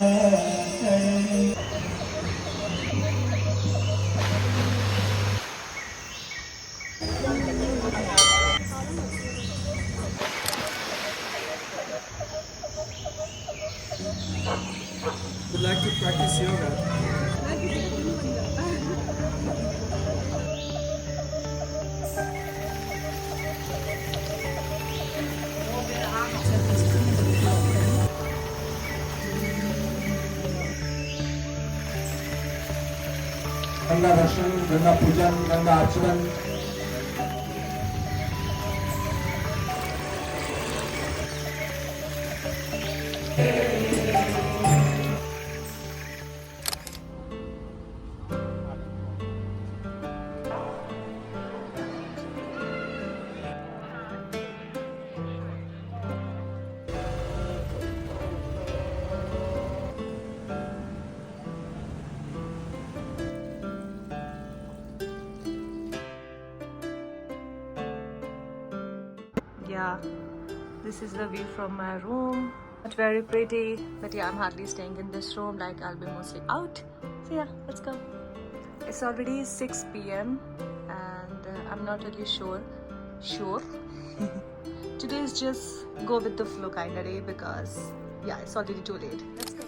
Would like to practice yoga. Ganga दर्शन, गंगा पूजन, गंगा आचरण। Yeah, this is the view from my room. Not very pretty, but yeah, I'm hardly staying in this room. Like, I'll be mostly out. So yeah, let's go. It's already 6 p.m. and I'm not really sure. Today is just go with the flow kind of day because yeah, it's already too late. Let's go.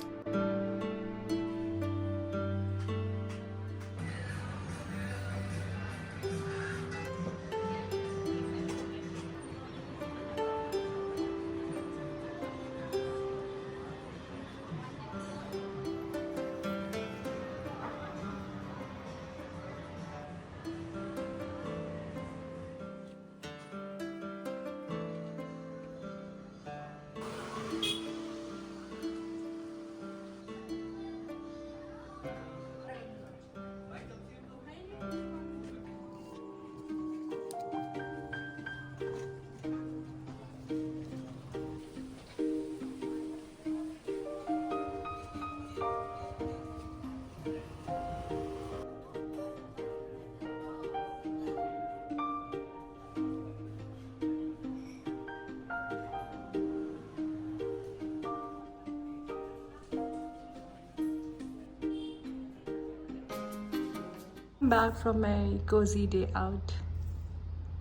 Back from my cozy day out.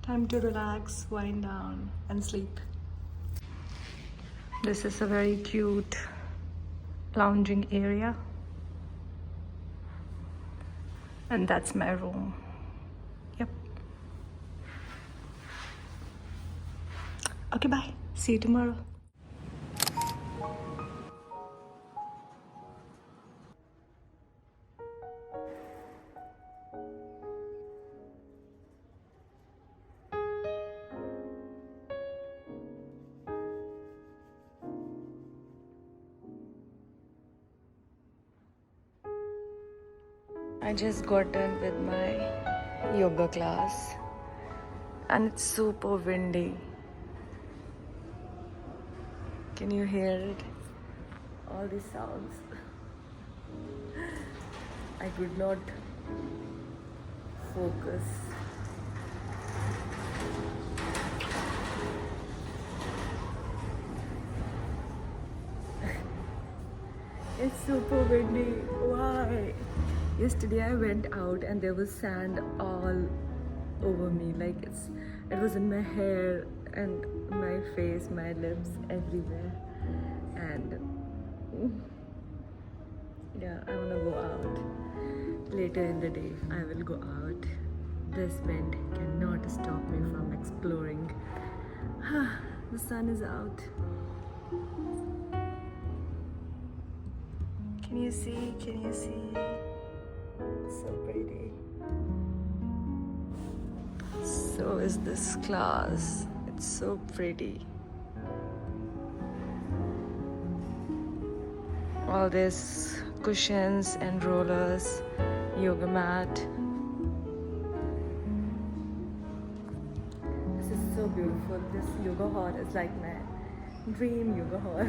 Time to relax, wind down, and sleep. This is a very cute lounging area. And that's my room. Yep. Okay, bye. See you tomorrow. I just got done with my yoga class and it's super windy. Can you hear it? All these sounds. I could not focus. It's super windy. Why? Yesterday I went out and there was sand all over me. Like it was in my hair and my face, my lips, everywhere. And yeah, I wanna go out. Later in the day, I will go out. This wind cannot stop me from exploring. The sun is out. Can you see? Can you see? So pretty. So is this class. It's so pretty. All these cushions and rollers, yoga mat. This is so beautiful. This yoga hall is like my dream yoga hall.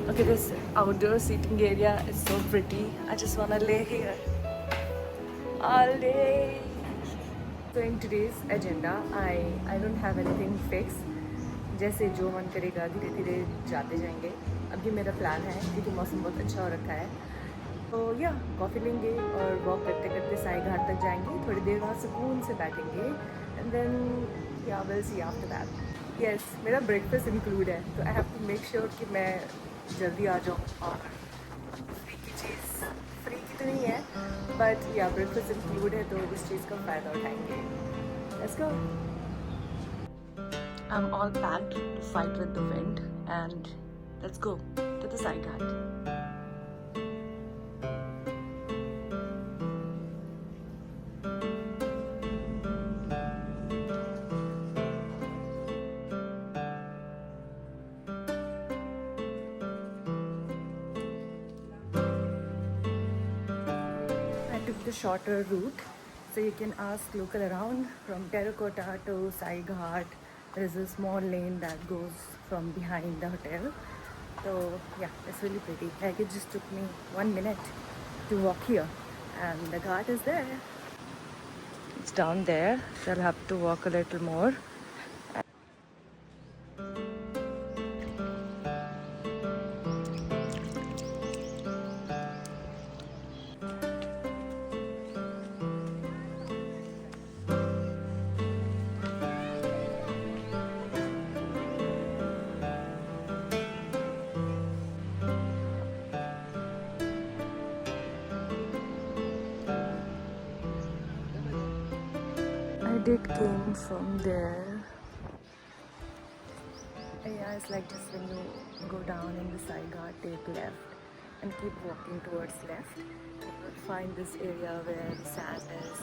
Okay, this outdoor seating area is so pretty. I just wanna lay here all day. So in today's agenda, I don't have anything fixed, जैसे जो मन करेगा धीरे धीरे जाते जाएंगे। अभी मेरा प्लान है क्योंकि मौसम बहुत अच्छा हो रखा है, तो या कॉफ़ी लेंगे और वॉक करते करते साई घाट तक जाएंगे। थोड़ी देर वहाँ सुकून से बैठेंगे and then yeah will see after that. Yes, मेरा ब्रेकफास्ट इंक्लूड है, तो I have to make sure कि मैं जल्दी आ जाऊँ। और फ्री की चीज़ फ्री की तो नहीं है, बट या ब्रेकफास्ट इंक्लूड है, तो इस चीज़ का फ़ायदा उठाएंगे। Let's go. I'm all packed to fight with the wind, and let's go to the Sai Ghat. I took the shorter route, so you can ask local around. From Terracotta to Sai Ghat, there is a small lane that goes from behind the hotel. So yeah, it's really pretty. Like it just took me 1 minute to walk here, and the ghat is there. It's down there, so I'll have to walk a little more. I did came from there. Yeah, it's like just when you go down in the Sai Ghat, take left and keep walking towards left, you will find this area where the sand is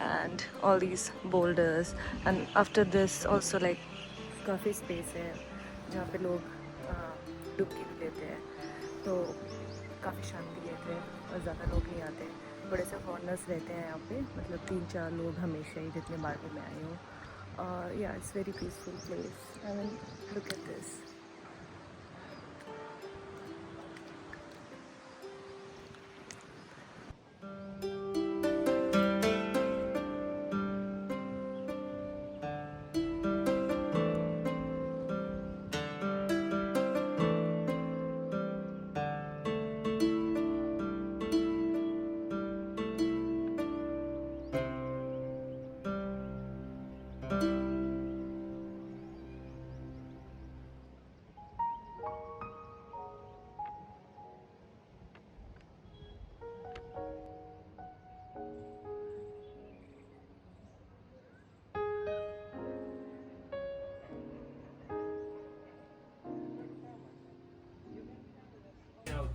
and all these boulders. And after this also like काफ़ी space है जहाँ पे लोग डुबकी भी लेते हैं, तो काफ़ी शांति रहते हैं और ज़्यादा लोग नहीं आते। बड़े से फॉरनर्स रहते हैं यहाँ पे, मतलब 3-4 लोग हमेशा ही, जितने बार भी मैं आई हूँ। या it's very peaceful place. I mean look at this.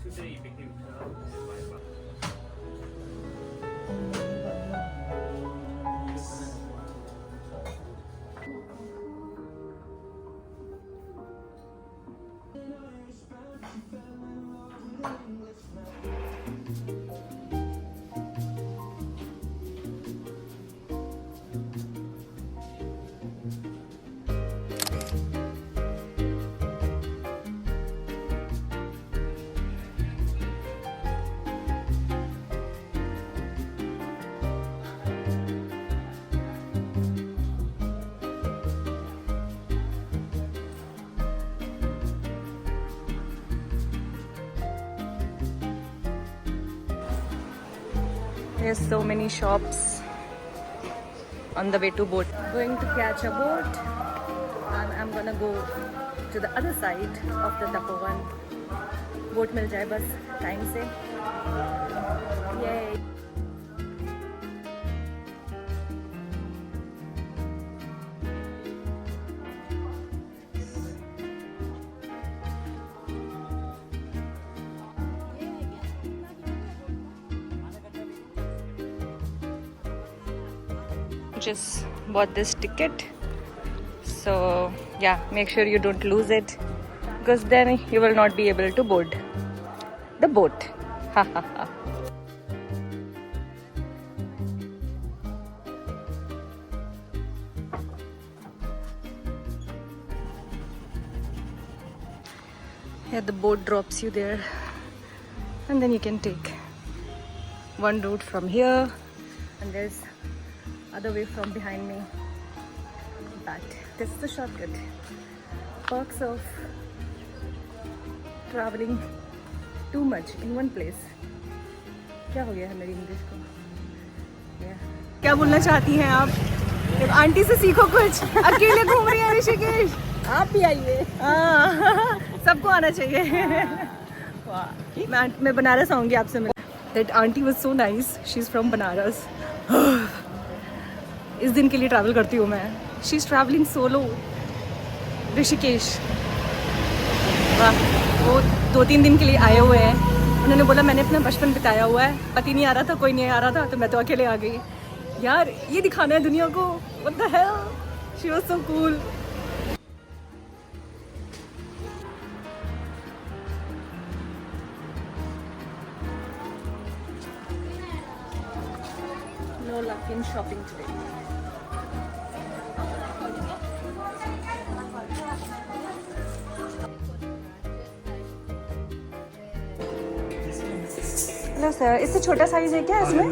Today became There's so many shops on the way to boat. Going to catch a boat, and I'm gonna go to the other side of the Tapovan. Boat मिल जाए बस time से। Yay! Just bought this ticket, so yeah, make sure you don't lose it, because then you will not be able to board the boat. Ha ha ha. Yeah, the boat drops you there, and then you can take one route from here, and there's other way from behind me, but this is the shortcut. perks of traveling too much in one place. क्या हो गया है मेरी English को? क्या बोलना चाहती हैं आप? जब आंटी से सीखो कुछ, अकेले घूम रही है ऋषिकेश। आप भी आइए। हाँ, सबको आना चाहिए। वाह, मैं बनारस आऊँगी आपसे मिलने। That auntie was so nice. She's from Banaras. इस दिन के लिए ट्रैवल करती हूँ मैं। She's traveling solo Rishikesh. वाह, वो 2-3 दिन के लिए आए हुए हैं। उन्होंने बोला मैंने अपना बचपन बिताया हुआ है, पति नहीं आ रहा था, कोई नहीं आ रहा था, तो मैं तो अकेले आ गई। यार ये दिखाना है दुनिया को। What the hell? She was so cool. No luck in shopping today. Hello sir, इससे छोटा साइज है क्या इसमें?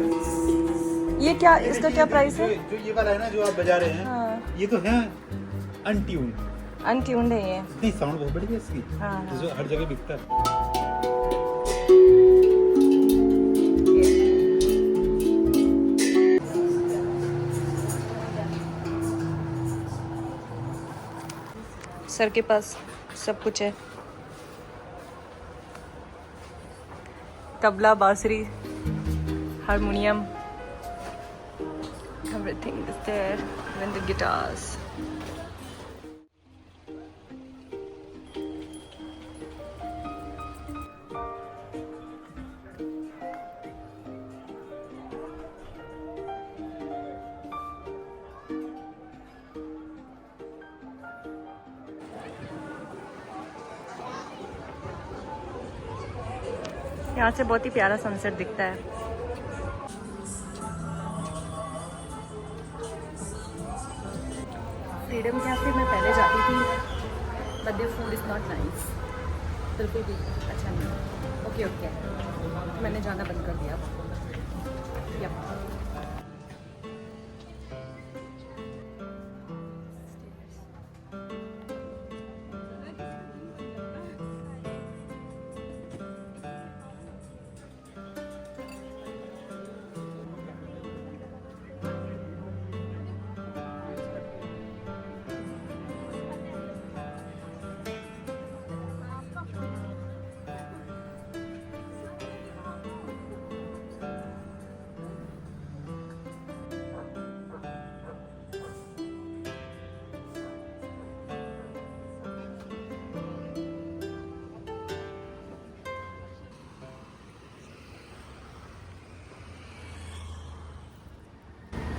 ये क्या, इसका क्या प्राइस है? जो ये वाला है ना जो आप बजा रहे हैं, हाँ। ये तो है अनट्यून। अनट्यून्ड है ये। नहीं, साउंड बहुत बढ़िया है इसकी। हाँ। जो हर जगह बिकता है। सर के पास सब कुछ है। तबला, बांसुरी, harmonium, everything is there, even the guitars. यहाँ से बहुत ही प्यारा सनसेट दिखता है। फ्रीडम कैफे में पहले जाती थी, but their food is not nice, बिल्कुल भी अच्छा नहीं। ओके ओके, मैंने जाना बंद कर दिया। Yep.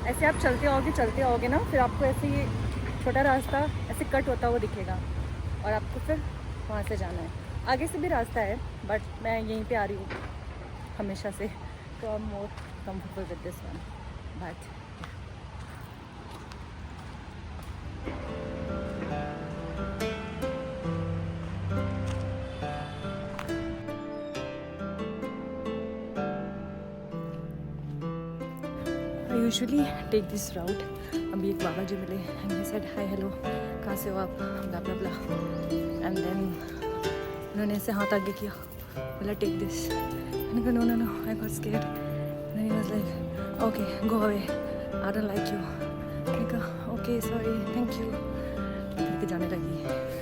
ऐसे आप चलते आओगे ना, फिर आपको ऐसे ये छोटा रास्ता ऐसे कट होता हुआ दिखेगा और आपको फिर वहाँ से जाना है। आगे से भी रास्ता है, बट मैं यहीं पे आ रही हूँ हमेशा से, तो I am more comfortable with this one. But I usually take this route. अभी एक बाबा जी मिले and he said hi hello, कहाँ से हो आप, blah blah blah, and then उन्होंने ऐसे हाथ आगे किया, बोला take this, मैंने कहा no I got scared, and then he was like okay go away, I don't like you, मैंने कहा okay sorry thank you, करके जाने लगी।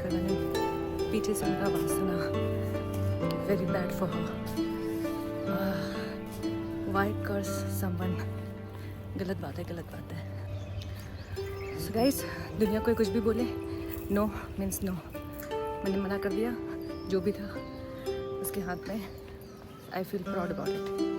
फिर मैंने पीछे से उनका आवाज़ सुना, very bad for her, why curse someone, गलत बात है। सो गाइस, दुनिया कोई कुछ भी बोले, नो मीन्स नो। मैंने मना कर दिया, जो भी था उसके हाथ में। I feel proud about it.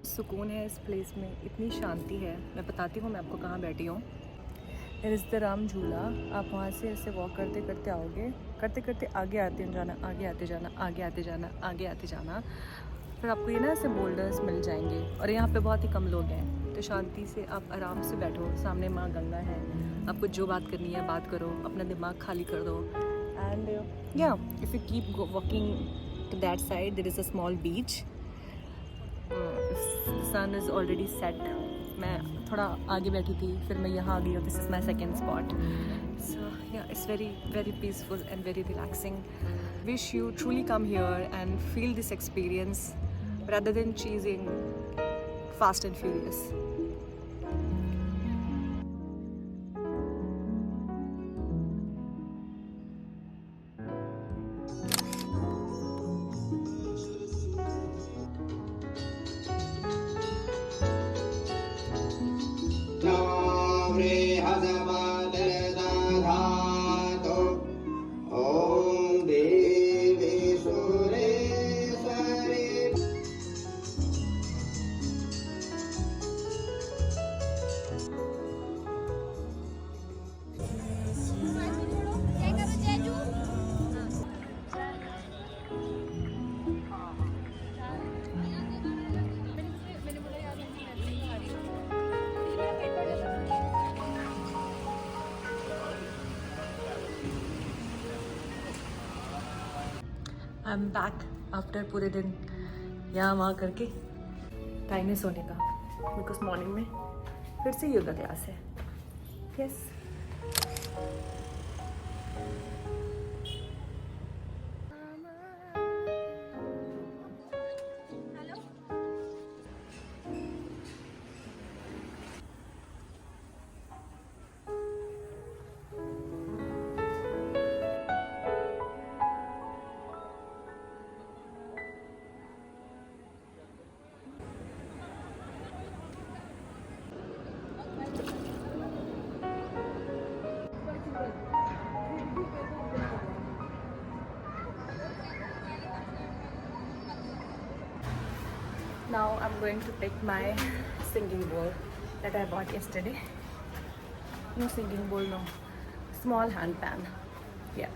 सुकून है इस प्लेस में, इतनी शांति है। मैं बताती हूँ मैं आपको कहाँ बैठी हूँ। इट इज़ द राम झूला। आप वहाँ से ऐसे वॉक करते करते आओगे, करते करते आगे आते जाना, आगे आते जाना, आगे आते जाना, आगे आते जाना। फिर आपको ये ना ऐसे बोल्डर्स मिल जाएंगे और यहाँ पे बहुत ही कम लोग हैं, तो शांति से आप आराम से बैठो। सामने माँ गंगा है, आपको जो बात करनी है बात करो, अपना दिमाग खाली कर दो। And yeah if you keep walking to that side there is a small beach. Sun is already set. मैं थोड़ा आगे बैठी थी, फिर मैं यहाँ आ गई और this is my second spot. So yeah it's very very peaceful and very relaxing. Wish you truly come here and feel this experience rather than chasing fast and furious. I am back after पूरे दिन यहाँ वहाँ करके। Time है सोने का, because morning में फिर से योगा क्लास है। Yes now I'm going to take my singing bowl that I bought yesterday. No singing bowl, no. Small hand pan. Yeah.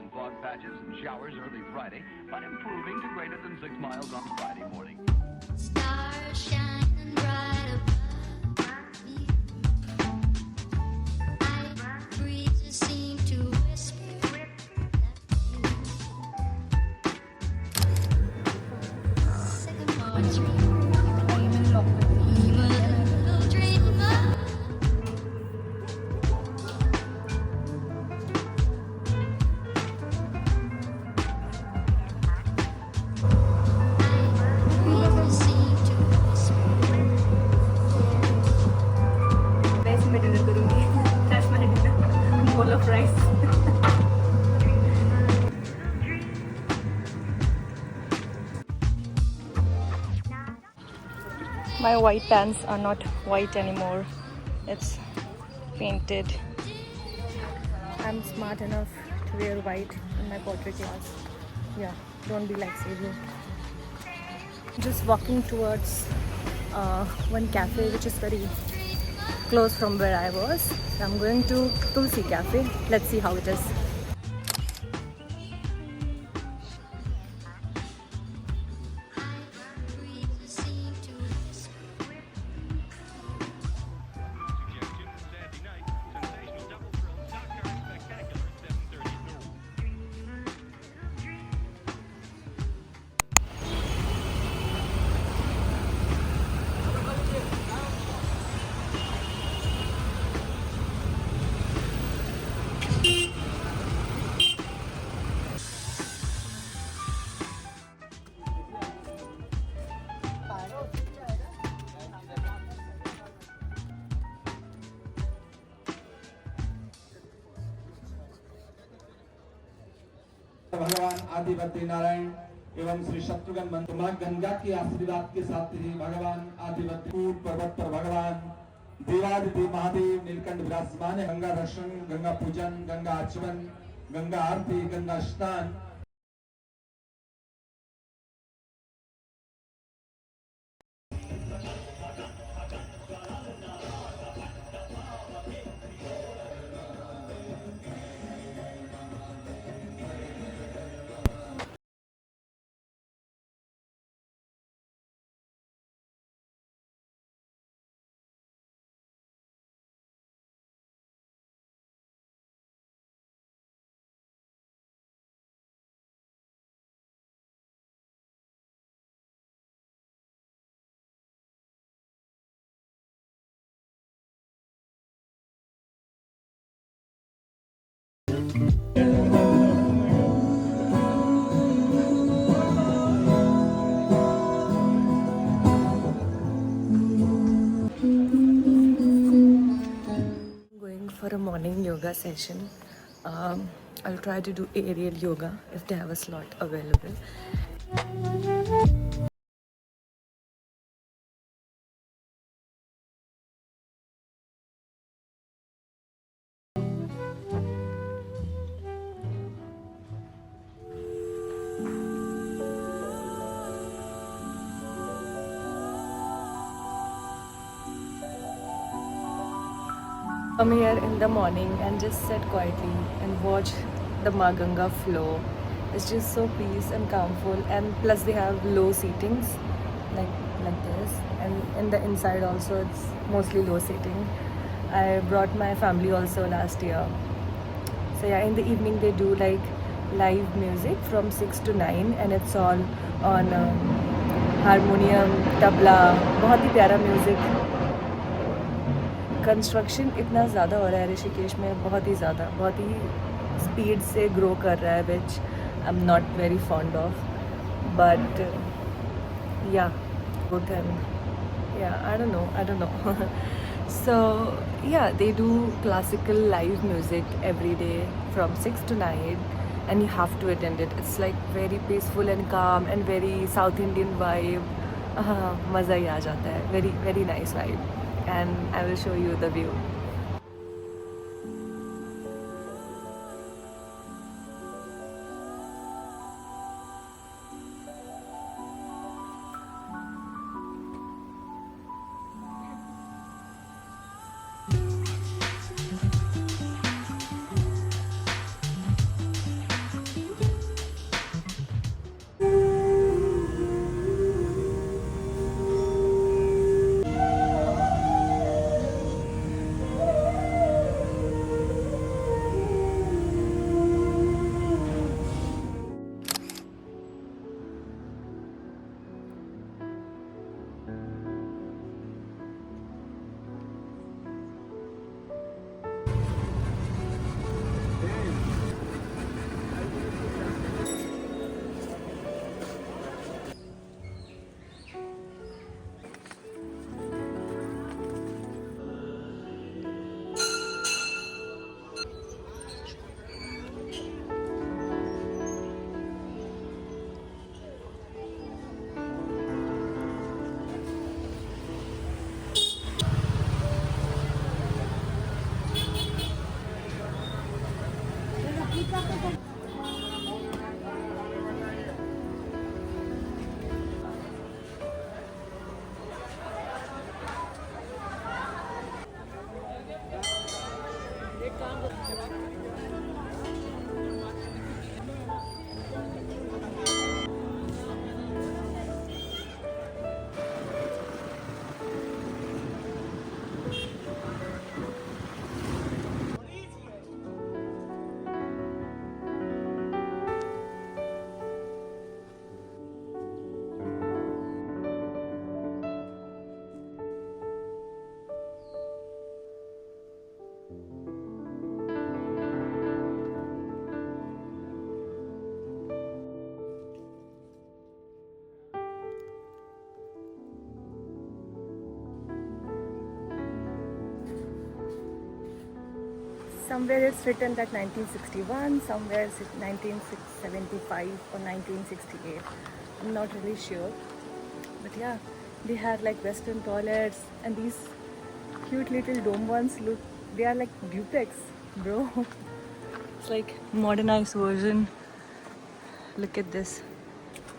and fog patches and showers early Friday, but improving to greater than 6 miles on Friday morning. Stars shining bright above me. Night breezes seem to whisper sycamore tree. My white pants are not white anymore. It's painted. I'm smart enough to wear white in my pottery class. Yeah, don't be like Sejal. Just walking towards one cafe which is very close from where I was. So I'm going to Tulsi Cafe. Let's see how it is. Breezes seem to whisper. भगवान आदिवती नारायण एवं श्री शत्रुघ्न मंत्र मां गंगा के आशीर्वाद के साथ ही भगवान आदिवती पर्वत पर भगवान देवादिदेव महादेव नीलकंठ विराजमान है। गंगा दर्शन, गंगा पूजन, गंगा आचमन, गंगा आरती, गंगा स्नान। Going for a morning yoga session. I'll try to do aerial yoga if they have a slot available. Come here in the morning and just sit quietly and watch the Ma Ganga flow. It's just so peace and calmful, and plus they have low seatings like this, and in the inside also it's mostly low seating. I brought my family also last year. So yeah, in the evening they do like live music from 6 to 9 and it's all on harmonium, tabla, बहुत ही प्यारा music. Construction इतना ज़्यादा हो रहा है ऋषिकेश में, बहुत ही ज़्यादा, बहुत ही स्पीड से ग्रो कर रहा है, which I am not very fond of, but yeah good and yeah I don't know so yeah, they do classical live music every day from 6 to 9 and you have to attend it. It's like very peaceful and calm and very South Indian vibe. मज़ा ही आ जाता है, very very nice vibe. And I will show you the view. somewhere it's written that 1961, somewhere it's 1975 or 1968. I'm not really sure. But yeah, they had like Western toilets, and these cute little dome ones, look, they are like duplex, bro. It's like modernized version. Look at this.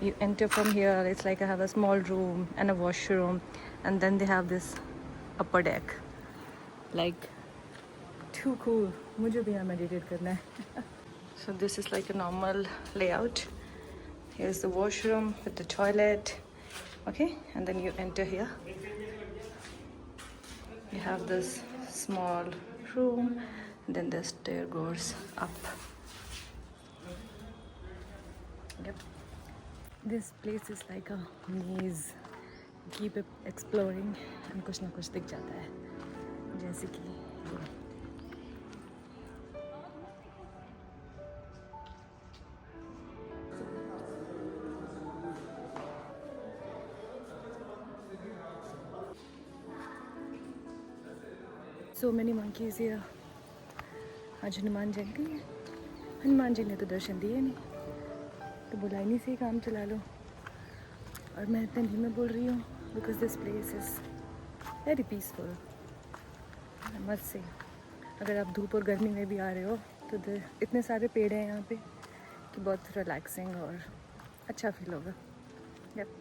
You enter from here, it's like I have a small room and a washroom, and then they have this upper deck. Like, too cool. मुझे भी यहाँ meditate करना है. So this is like a normal layout. Here's the washroom with the toilet. Okay, and then you enter here. You have this small room, and then the stair goes up. Yep. This place is like a maze. Keep exploring and कुछ ना कुछ दिख जाता है. जैसे कि ये. So many monkeys here. आज हनुमान जयंती है. हनुमान जी ने तो दर्शन दिए नहीं, तो बुलाइनी से ही काम चला लो. और मैं इतने धीमे बोल रही हूँ because this place is very peaceful. I must say, अगर आप धूप और गर्मी में भी आ रहे हो तो इतने सारे पेड़ हैं यहाँ पे कि बहुत रिलैक्सिंग और अच्छा फील होगा. Yep.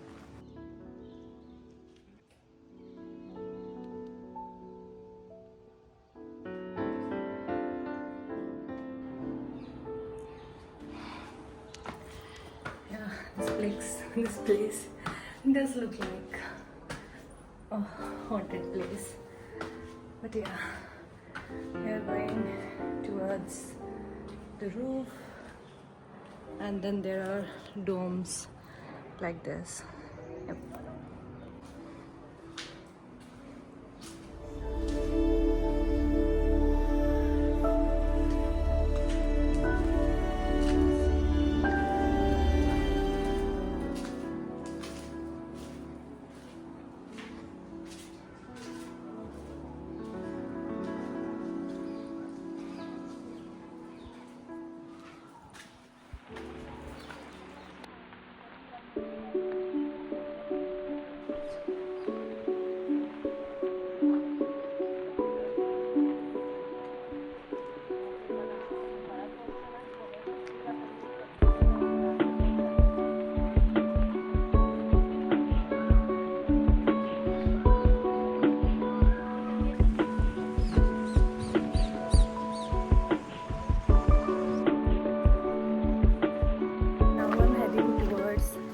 This place does look like a haunted place, but yeah, we are going towards the roof, and then there are domes like this. Yep.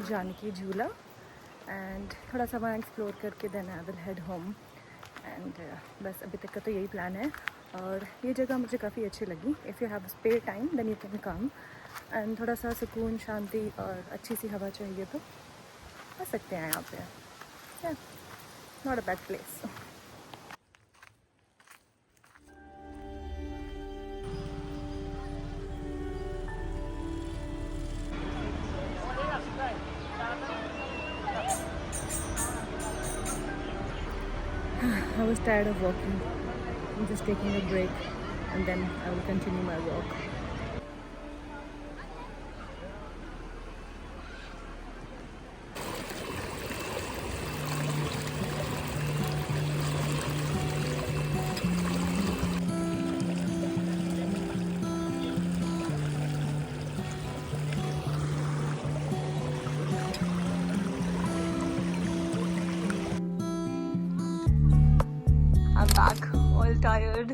Janaki झूला एंड थोड़ा सा वहाँ एक्सप्लोर करके then I will head home. And बस अभी तक का तो यही प्लान है. और ये जगह मुझे काफ़ी अच्छी लगी. If you have spare time then you can come. And थोड़ा सा सुकून, शांति और अच्छी सी हवा चाहिए तो आ सकते हैं यहाँ पे. Not a bad place. I was tired of walking. I'm just taking a break and then I will continue my walk. I'm back, all tired.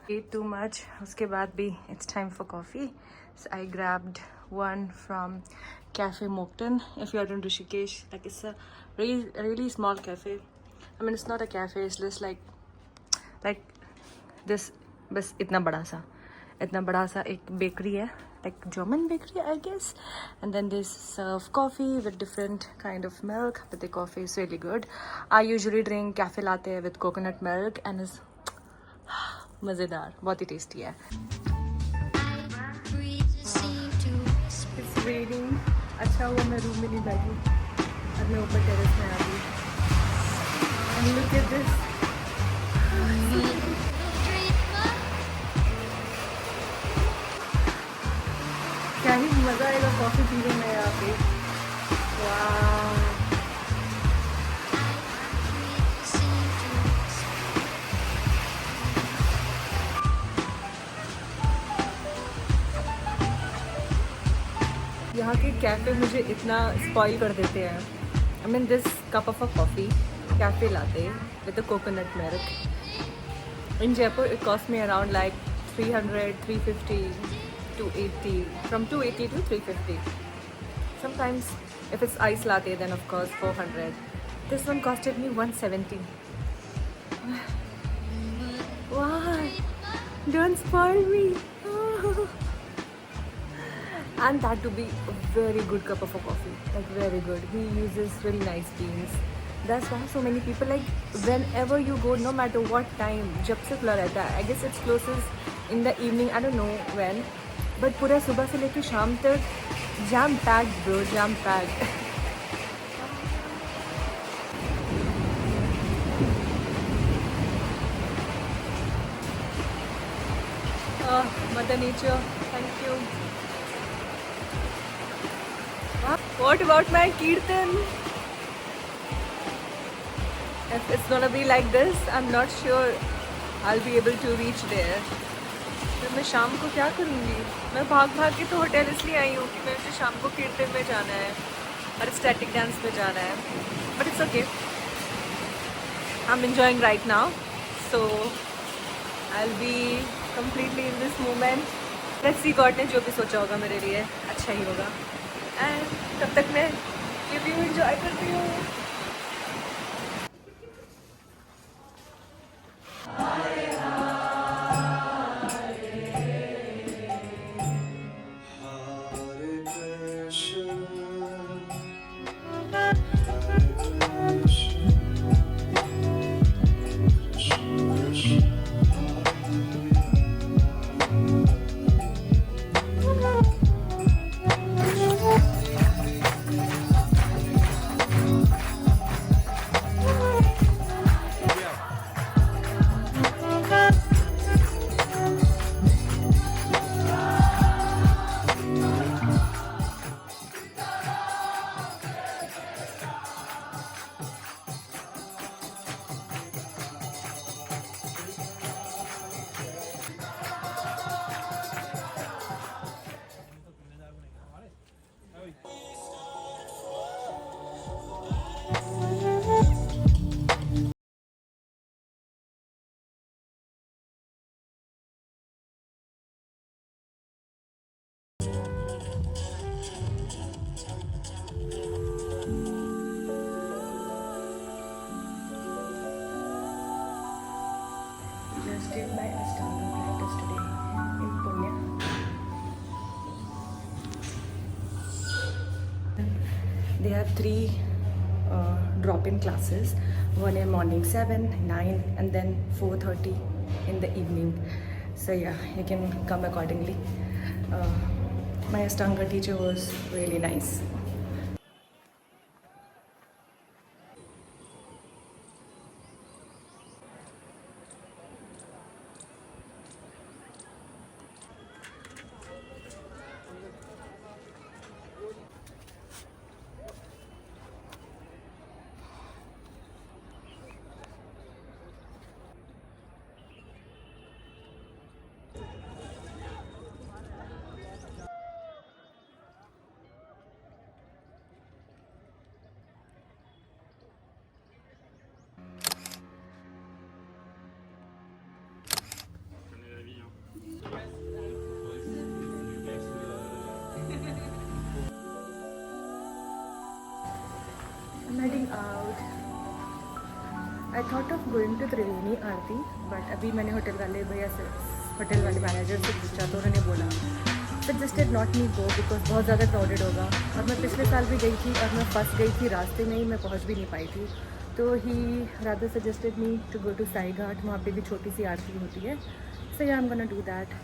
Ate too much. उसके बाद भी it's time for coffee. So I grabbed one from Cafe Moncton. If you are in Rishikesh, like it's a really small cafe. I mean, it's not a cafe. It's just like this. बस इतना बड़ा सा एक bakery है, like German bakery, I guess. And then they serve coffee with different kind of milk, but the coffee is really good. I usually drink cafe latte with coconut milk and it's मज़ेदार, बहुत ही tasty है. It's raining. अच्छा हुआ मैं room में नहीं बैठी, अब मैं ऊपर टेरेस में आ गई. And look at this. मज़ा आएगा कॉफ़ी पीने में यहाँ पे। वाह, Seem to whisper. यहाँ के कैफ़े मुझे इतना स्पॉइल कर देते हैं। I mean this cup of a coffee cafe latte with a coconut milk. In Jaipur, it cost me around like 300, 350, 280, from 280 to 350. Sometimes, if it's ice latte, then of course 400. This one costed me 170. Why? Don't spoil me. And that to be a very good cup of a coffee, like very good. He uses really nice beans. That's why so many people, like whenever you go, no matter what time, जब से खुला रहता है. I guess it closes in the evening. I don't know when, but पूरा सुबह से लेके शाम तक jam packed, bro, jam packed. Mother Nature, thank you. What about my Kirtan? If it's gonna be like this, I'm not sure I'll be able to reach there. फिर मैं शाम को क्या करूँगी? मैं भाग भाग के तो होटल इसलिए आई हूँ कि मुझे शाम को कीर्तन में जाना है और स्टैटिक डांस में जाना है. But it's okay. I'm enjoying right now, so I'll be completely in this moment. Let's see, God ने जो भी सोचा होगा मेरे लिए अच्छा ही होगा. And तब तक मैं ये व्यू एंजॉय करती हूँ. Just did my Ashtanga practice today in Pune. They have 3 drop-in classes. One in morning 7, 9, and then 4:30 in the evening. So yeah, you can come accordingly. My Ashtanga teacher was really nice. I'm heading out. I thought of going to Triveni Aarti, but अभी मैंने hotel वाले भैया से, hotel वाले manager से पूछा तो उन्होंने बोला suggested not me go because बहुत ज़्यादा क्राउडेड होगा. और मैं पिछले साल भी गई थी और मैं फंस गई थी रास्ते में ही, मैं पहुंच भी नहीं पाई थी. तो he rather suggested me to go to Sai Ghat. वहाँ पे भी छोटी सी आरती होती है. सो या I am gonna do that.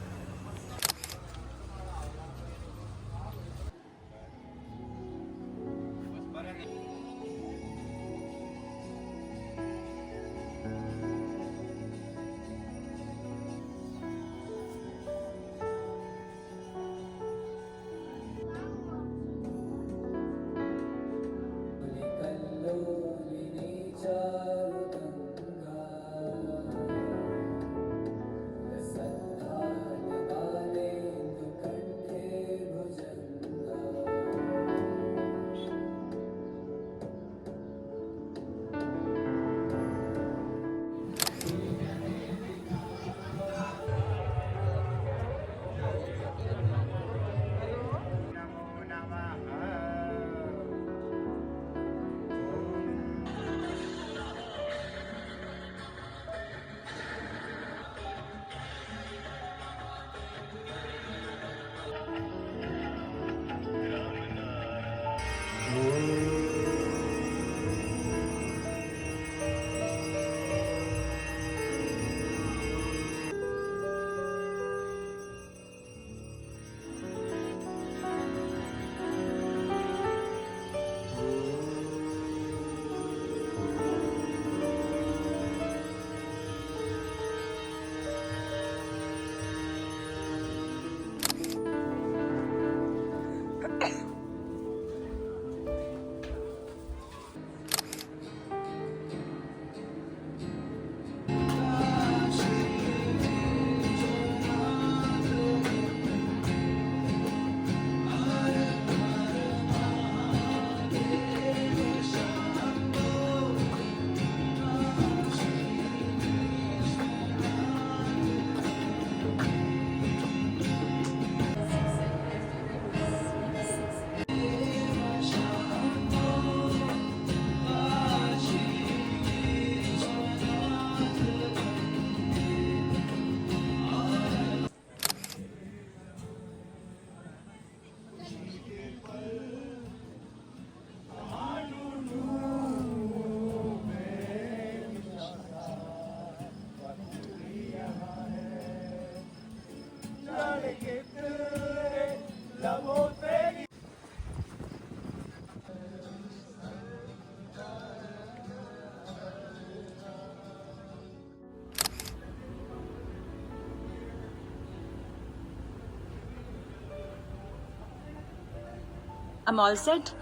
I'm all set.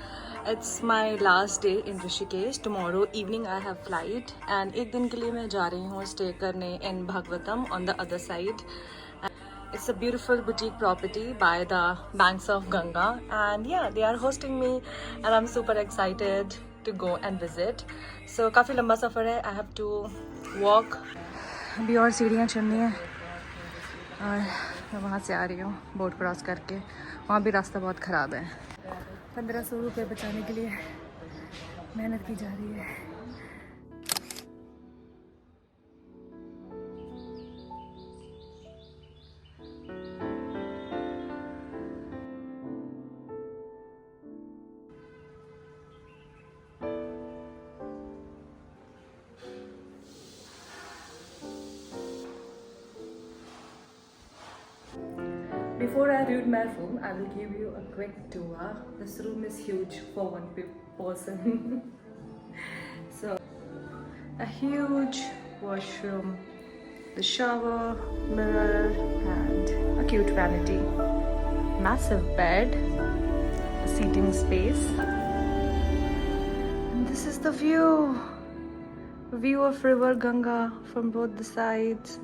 It's my last day in Rishikesh. Tomorrow evening I have flight and एक दिन के लिए मैं जा रही हूँ stay करने in Bhagavatam on the other side. It's a beautiful boutique property by the banks of Ganga, and yeah, they are hosting me and I'm super excited to go and visit. So काफ़ी लंबा सफ़र है. I have to walk. अभी और सीढ़ियाँ चढ़नी है और मैं वहाँ से आ रही हूँ बोट क्रॉस करके. वहाँ भी रास्ता बहुत ख़राब है. 1500 रुपये बचाने के लिए मेहनत की जा रही है. Before I read my room, I will give you a quick tour. This room is huge for one person. So, a huge washroom, the shower, mirror, and a cute vanity. Massive bed, a seating space. And this is the view. View of river Ganga from both the sides.